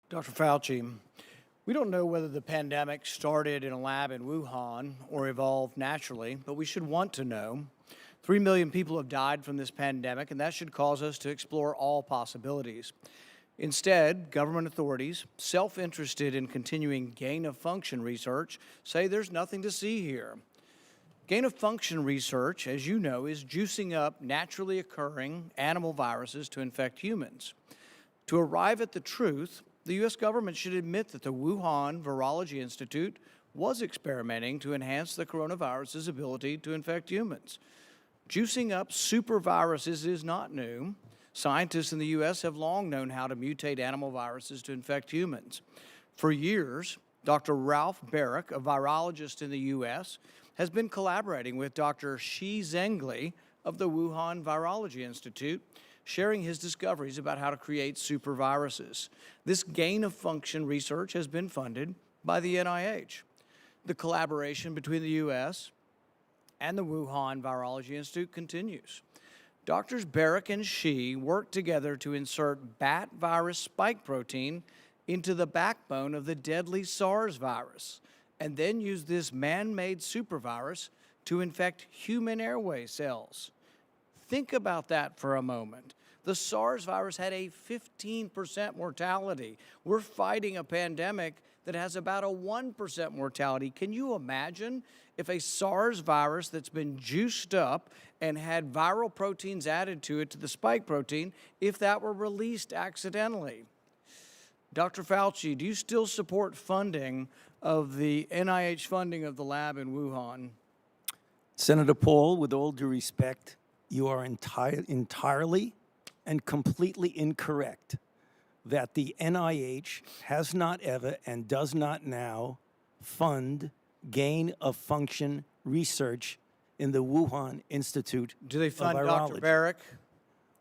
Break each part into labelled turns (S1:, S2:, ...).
S1: Dr. Fauci, we don't know whether the pandemic started in a lab in Wuhan or evolved naturally, but we should want to know. 3 million people have died from this pandemic, and that should cause us to explore all possibilities. Instead, government authorities, self-interested in continuing gain-of-function research, say there's nothing to see here. Gain-of-function research, as you know, is juicing up naturally occurring animal viruses to infect humans. To arrive at the truth, the U.S. government should admit that the Wuhan Virology Institute was experimenting to enhance the coronavirus's ability to infect humans. Juicing up superviruses is not new. Scientists in the U.S. have long known how to mutate animal viruses to infect humans. For years, Dr. Ralph Baric, a virologist in the U.S., has been collaborating with Dr. Shi Zhengli of the Wuhan Virology Institute, sharing his discoveries about how to create superviruses. This gain-of-function research has been funded by the NIH. The collaboration between the U.S. and the Wuhan Virology Institute continues. Doctors Baric and Shi worked together to insert bat virus spike protein into the backbone of the deadly SARS virus, and then use this man-made supervirus to infect human airway cells. Think about that for a moment. The SARS virus had a 15% mortality. We're fighting a pandemic that has about a 1% mortality. Can you imagine if a SARS virus that's been juiced up and had viral proteins added to it, to the spike protein, if that were released accidentally? Dr. Fauci, do you still support funding of the NIH funding of the lab in Wuhan?
S2: Senator Paul, with all due respect, you are entirely and completely incorrect that the NIH has not ever and does not now fund gain-of-function research in the Wuhan Institute
S1: Do they fund
S2: of
S1: Dr.
S2: Virology.
S1: Baric?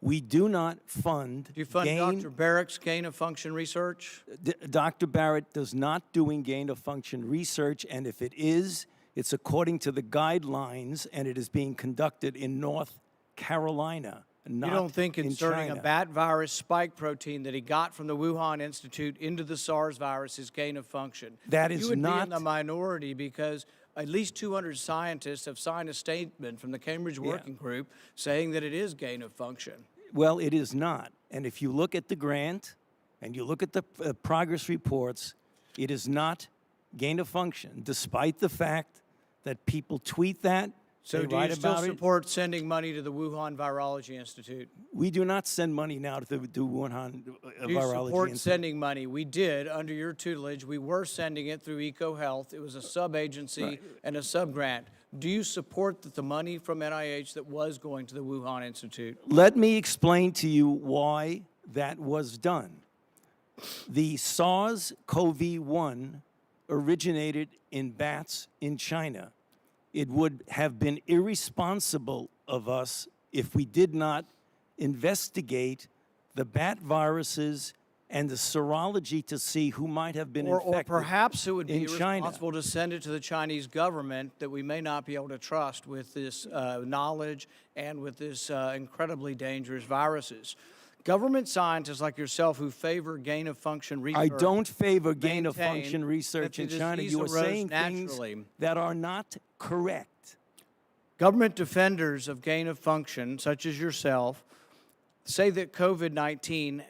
S2: We do not fund
S1: Do you fund Dr. Baric's gain-of-function research?
S2: Dr. Barrett does not doing gain-of-function research, and if it is, it's according to the guidelines, and it is being conducted in North Carolina, not
S1: You don't think
S2: in
S1: inserting
S2: China.
S1: a bat virus spike protein that he got from the Wuhan Institute into the SARS virus is gain-of-function?
S2: That is
S1: You would be
S2: not-
S1: in the minority because at least 200 scientists have signed a statement from the Cambridge Working Group saying that it is gain-of-function.
S2: Well, it is not. And if you look at the grant and you look at the progress reports, it is not gain of function, despite the fact that people tweet that.
S1: So
S2: they
S1: do
S2: write
S1: you still
S2: about it.
S1: support sending money to the Wuhan Virology Institute?
S2: We do not send money now to the Wuhan
S1: Do you
S2: Virology
S1: support
S2: Institute.
S1: sending money? We did, under your tutelage. We were sending it through EcoHealth. It was a sub-agency and a sub-grant. Do you support that the money from NIH that was going to the Wuhan Institute?
S2: Let me explain to you why that was done. The SARS-CoV-1 originated in bats in China. It would have been irresponsible of us if we did not investigate the bat viruses and the serology to see who might have been
S1: Or
S2: infected
S1: perhaps it would be
S2: in China.
S1: irresponsible to send it to the Chinese government that we may not be able to trust with this knowledge and with this incredibly dangerous viruses. Government scientists like yourself who favor gain-of-function research.
S2: I don't favor
S1: maintain
S2: gain-of-function research
S1: that
S2: in
S1: the
S2: China.
S1: disease
S2: You are
S1: arose
S2: saying
S1: naturally.
S2: things that are not correct.
S1: Government defenders of gain-of-function, such as yourself, say that COVID-19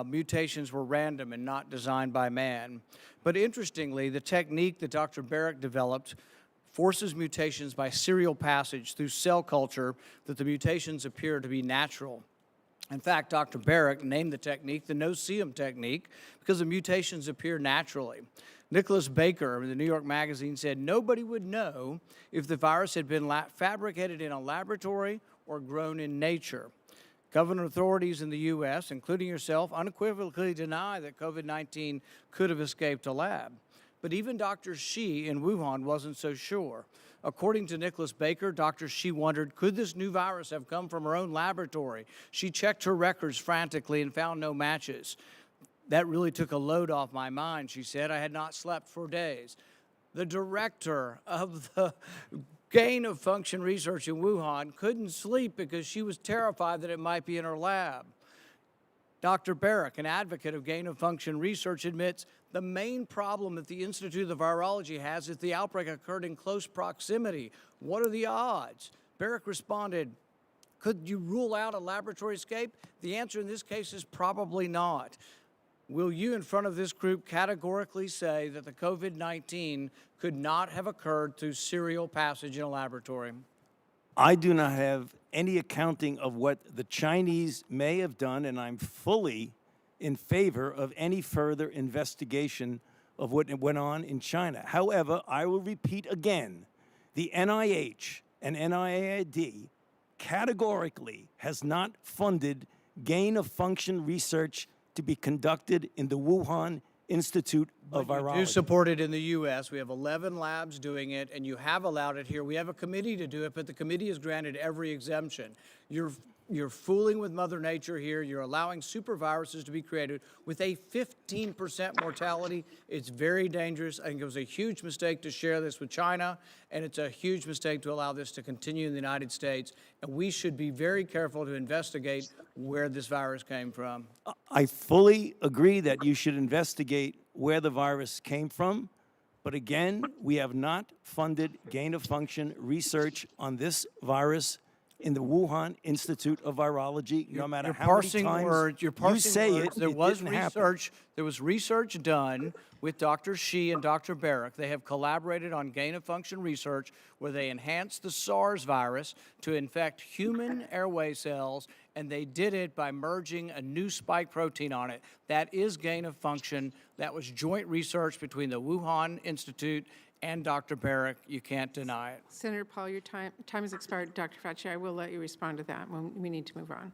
S1: mutations were random and not designed by man. But interestingly, the technique that Dr. Baric developed forces mutations by serial passage through cell culture that the mutations appear to be natural. In fact, Dr. Baric named the technique the no-see-'em technique because the mutations appear naturally. Nicholas Baker in the New York Magazine said nobody would know if the virus had been fabricated in a laboratory or grown in nature. Government authorities in the U.S., including yourself, unequivocally deny that COVID-19 could have escaped a lab. But even Dr. Shi in Wuhan wasn't so sure. According to Nicholas Baker, Dr. Shi wondered, could this new virus have come from her own laboratory? She checked her records frantically and found no matches. That really took a load off my mind, she said. I had not slept for days. The director of the gain-of-function research in Wuhan couldn't sleep because she was terrified that it might be in her lab. Dr. Barrick, an advocate of gain-of-function research, admits the main problem that the Institute of Virology has is the outbreak occurred in close proximity. What are the odds? Barrick responded, could you rule out a laboratory escape? The answer in this case is probably not. Will you, in front of this group, categorically say that the COVID-19 could not have occurred through serial passage in a laboratory?
S2: I do not have any accounting of what the Chinese may have done, and I'm fully in favor of any further investigation of what went on in China. However, I will repeat again, the NIH and NIAID categorically has not funded gain-of-function research to be conducted in the Wuhan Institute of Virology.
S1: You do support it in the U.S. We have 11 labs doing it, and you have allowed it here. We have a committee to do it, but the committee has granted every exemption. You're fooling with Mother Nature here. You're allowing superviruses to be created with a 15% mortality. It's very dangerous. I think it was a huge mistake to share this with China, and it's a huge mistake to allow this to continue in the United States. And we should be very careful to investigate where this virus came from.
S2: I fully agree that you should investigate where the virus came from. But again, we have not funded gain-of-function research on this virus in the Wuhan Institute of Virology, no matter how many times you say it,
S1: there
S2: it
S1: was
S2: didn't happen.
S1: research. There was research done with Dr. Shi and Dr. Barrick. They have collaborated on gain-of-function research where they enhanced the SARS virus to infect human airway cells, and they did it by merging a new spike protein on it. That is gain-of-function. That was joint research between the Wuhan Institute and Dr. Barrick. You can't deny it.
S3: Senator Paul, your time has expired. Dr. Fauci, I will let you respond to that when we need to move on.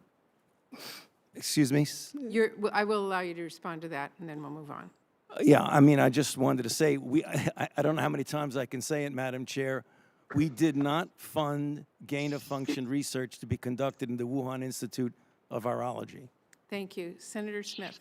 S2: Excuse me?
S3: I will allow you to respond to that, and then we'll move on.
S2: Yeah, I mean, I just wanted to say, I don't know how many times I can say it, Madam Chair. We did not fund gain-of-function research to be conducted in the Wuhan Institute of Virology.
S3: Thank you. Senator Smith.